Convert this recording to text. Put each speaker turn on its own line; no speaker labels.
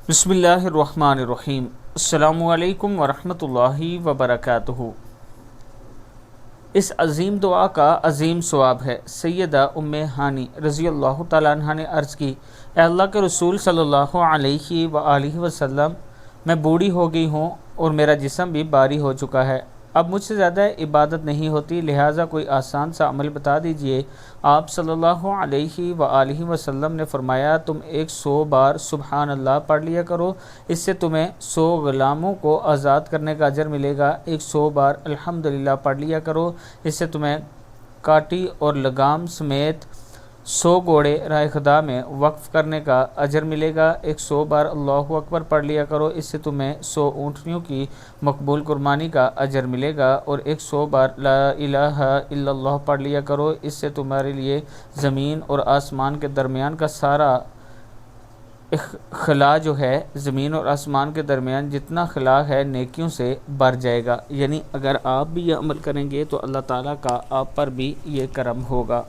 بسم اللہ الرحمن الرحیم۔ السلام علیکم ورحمۃ اللہ وبرکاتہ۔ اس عظیم دعا کا عظیم ثواب ہے۔ سیدہ ام ہانی رضی اللہ تعالیٰ عنہ نے عرض کی، اے اللہ کے رسول صلی اللہ علیہ وآلہ وسلم، میں بوڑھی ہو گئی ہوں اور میرا جسم بھی باری ہو چکا ہے، اب مجھ سے زیادہ عبادت نہیں ہوتی، لہٰذا کوئی آسان سا عمل بتا دیجئے۔ آپ صلی اللہ علیہ وآلہ وسلم نے فرمایا، تم 100 بار سبحان اللہ پڑھ لیا کرو، اس سے تمہیں 100 غلاموں کو آزاد کرنے کا اجر ملے گا۔ 100 بار الحمدللہ پڑھ لیا کرو، اس سے تمہیں کاٹی اور لگام سمیت 100 گھوڑے راہ خدا میں وقف کرنے کا اجر ملے گا۔ 100 بار اللہ اکبر پڑھ لیا کرو، اس سے تمہیں 100 اونٹنیوں کی مقبول قربانی کا اجر ملے گا، اور 100 بار لا الہ الا اللہ پڑھ لیا کرو، اس سے تمہارے لیے زمین اور آسمان کے درمیان کا سارا خلا جو ہے، زمین اور آسمان کے درمیان جتنا خلا ہے نیکیوں سے بھر جائے گا۔ یعنی اگر آپ بھی یہ عمل کریں گے تو اللہ تعالیٰ کا آپ پر بھی یہ کرم ہوگا۔